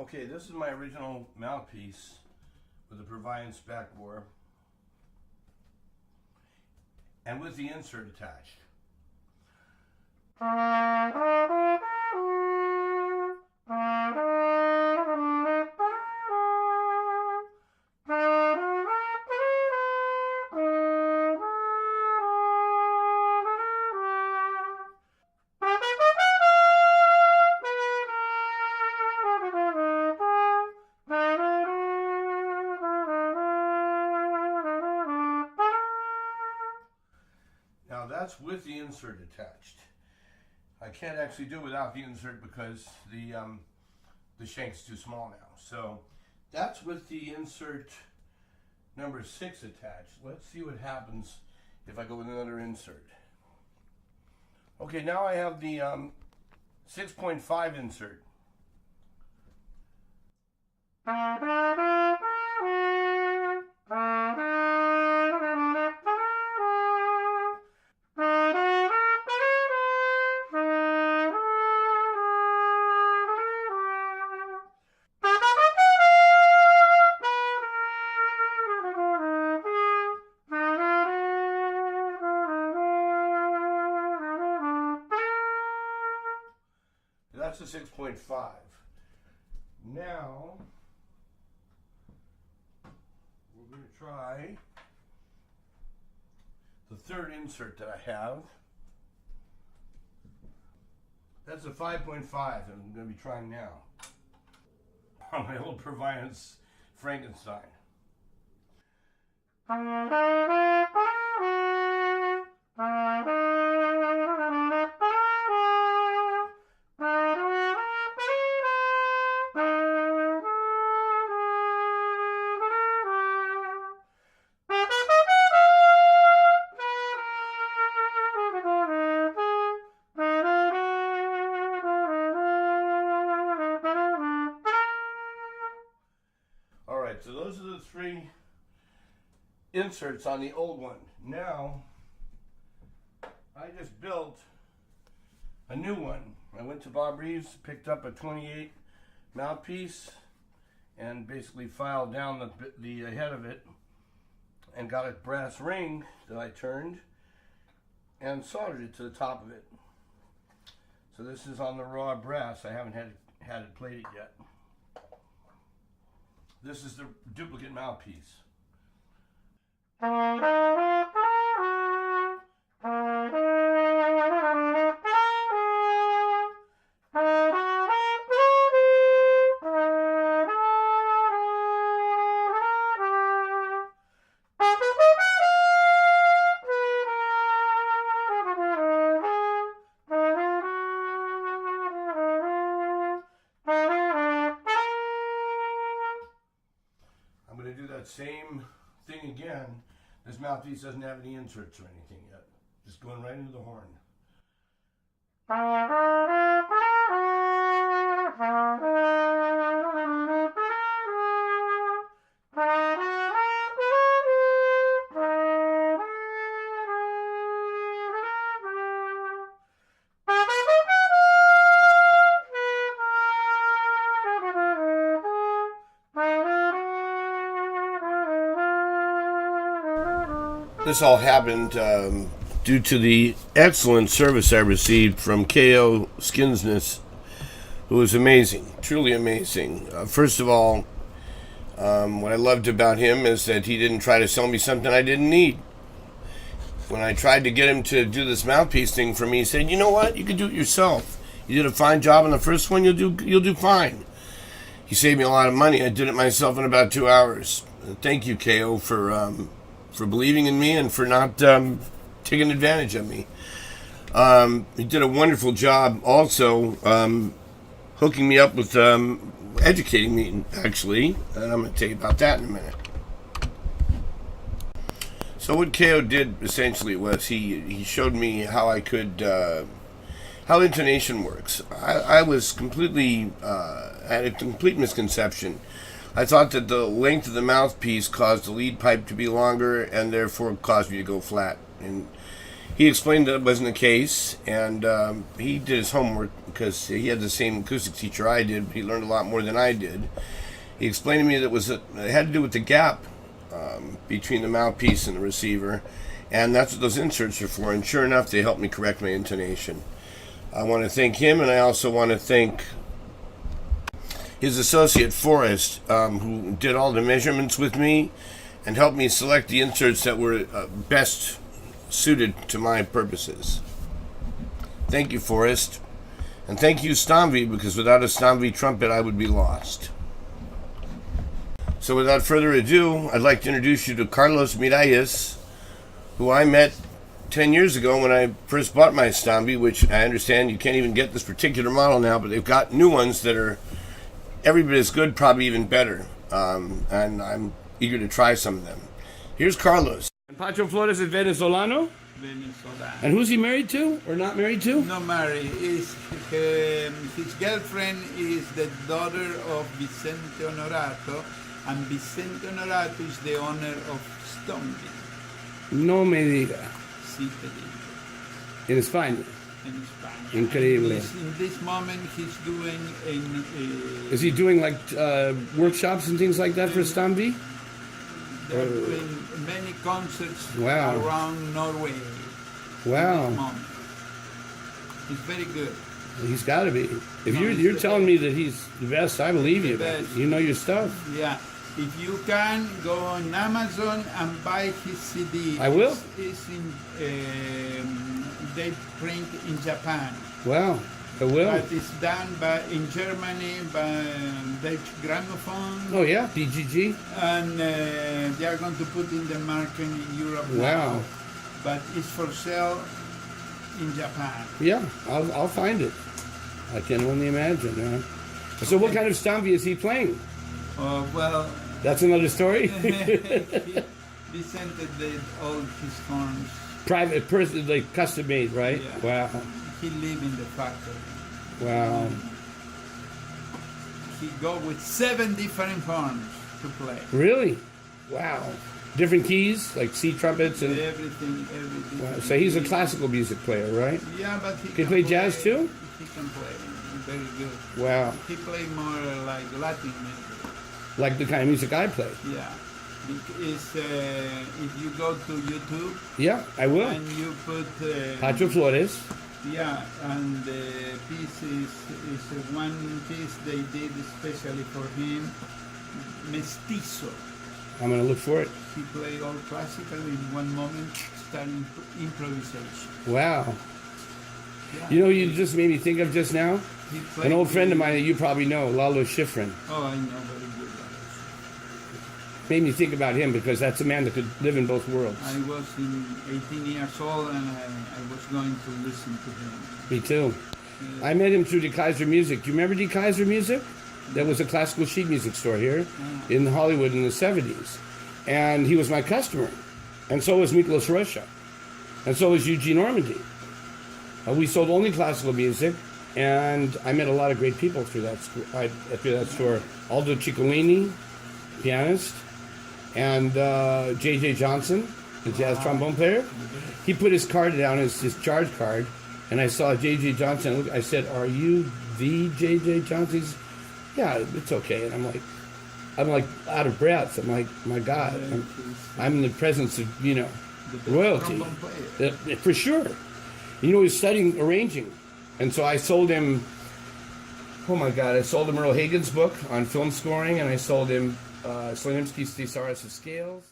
Okay, this is my original mouthpiece with the Proviance back bore and with the insert attached. Now that's with the insert attached. I can't actually do it without the insert because the shank's too small now. So that's with the insert number 6 attached. Let's see what happens if I go with another insert. Okay, now I have the 6.5 insert. That's a 6.5. Now, we're going to try the third insert that I have. That's a 5.5 that I'm going to be trying now on my little Proviance Frankenstein. Alright, so those are the 3 inserts on the old one. Now, I just built a new one. I went to Bob Reeves, picked up a 28 mouthpiece, and basically filed down the head of it, and got a brass ring that I turned, and soldered it to the top of it. So this is on the raw brass. I haven't had it plated yet. This is the duplicate mouthpiece. Do that same thing again. This mouthpiece doesn't have any inserts or anything yet. Just going right into the horn. This all happened due to the excellent service I received from K.O. Skinsness, who was amazing, truly amazing. First of all, what I loved about him is that he didn't try to sell me something I didn't need. When I tried to get him to do this mouthpiece thing for me, he said, "You know what? You can do it yourself. You did a fine job on the first one. You'll do fine." He saved me a lot of money. I did it myself in about 2 hours. Thank you, K.O., for believing in me and for not taking advantage of me. He did a wonderful job also hooking me up with, educating me, actually. And I'm going to tell you about that in a minute. So what KO did essentially was he showed me how I could, how intonation works. I was completely, had a complete misconception. I thought that the length of the mouthpiece caused the lead pipe to be longer and therefore caused me to go flat. And he explained that it wasn't the case, and he did his homework because he had the same acoustic teacher I did, but he learned a lot more than I did. He explained to me that it had to do with the gap between the mouthpiece and the receiver, and that's what those inserts are for. And sure enough, they helped me correct my intonation. I want to thank him, and I also want to thank his associate Forrest, who did all the measurements with me and helped me select the inserts that were best suited to my purposes. Thank you, Forrest. And thank you, Stomvi, because without a Stomvi trumpet, I would be lost. So without further ado, I'd like to introduce you to Carlos Miralles, who I met 10 years ago when I first bought my Stomvi, which I understand you can't even get this particular model now, but they've got new ones that are every bit as good, probably even better. And I'm eager to try some of them. Here's Carlos. Pacho Flores is Venezolano? Venezuela. And who's he married to or not married to? No married. His girlfriend is the daughter of Vicente Honorato, and Vicente Honorato is the owner of Stomvi. No me diga. Sí, te digo. En España. En España. Increíble. In this moment, he's doing Is he doing like workshops and things like that for Stomvi? They're doing many concerts Wow. around Norway. Wow. At this moment. He's very good. He's got to be. If No, you're he's telling me that he's the best, I believe you. The best. You know your stuff. Yeah. If you can go on Amazon and buy his CD. I will. It's in, they print in Japan. Wow. I will. But it's done in Germany by Deutsche Grammophon. Oh yeah, DGG. And they are going to put in the market in Europe Wow. now. But it's for sale in Japan. Yeah, I'll find it. I can only imagine. So what kind of Stomvi is he playing? Well, That's another story. Vicente did all his horns. Private person, like custom made, right? Yeah. Wow. He lived in the factory. Wow. He go with 7 different horns to play. Really? Wow. Different keys, like C trumpets and. Everything. Wow. So he's a classical music player, right? Yeah, but he Can he play jazz too? He can play very good. Wow. He play more like Latin music. Like the kind of music I play. Yeah. It's, if you go to YouTube. Yeah, I will. And you put. Pacho Flores. Yeah, and the piece is one piece they did especially for him, Mestizo. I'm gonna look for it. He played all classical in one moment, starting improvisation. Wow. Yeah, You know, you just made me think of just now. he played An old friend of mine that you probably know, Lalo Schifrin. Oh, I know very good. Made me think about him because that's a man that could live in both worlds. I was 18 years old and I was going to listen to him. Me too. I met him through the Kaiser Music. Do you remember the Kaiser Music? That was a classical sheet music store here in Hollywood in the 70s. And he was my customer. And so was Miklos Russia. And so was Eugene Normandy. We sold only classical music. And I met a lot of great people through that store. Aldo Ciccolini, pianist. And J.J. Johnson, the jazz trombone player. He put his card down, his charge card. And I saw J.J. Johnson. I said, "Are you the J.J. Johnson?" He's, "Yeah, it's okay." And I'm like out of breath. I'm like, my God, I'm in the presence of, royalty. For sure. He was studying arranging. And so I sold him, oh my God, I sold him Earl Hagen's book on film scoring, and I sold him Slonimsky's Thesaurus of Scales.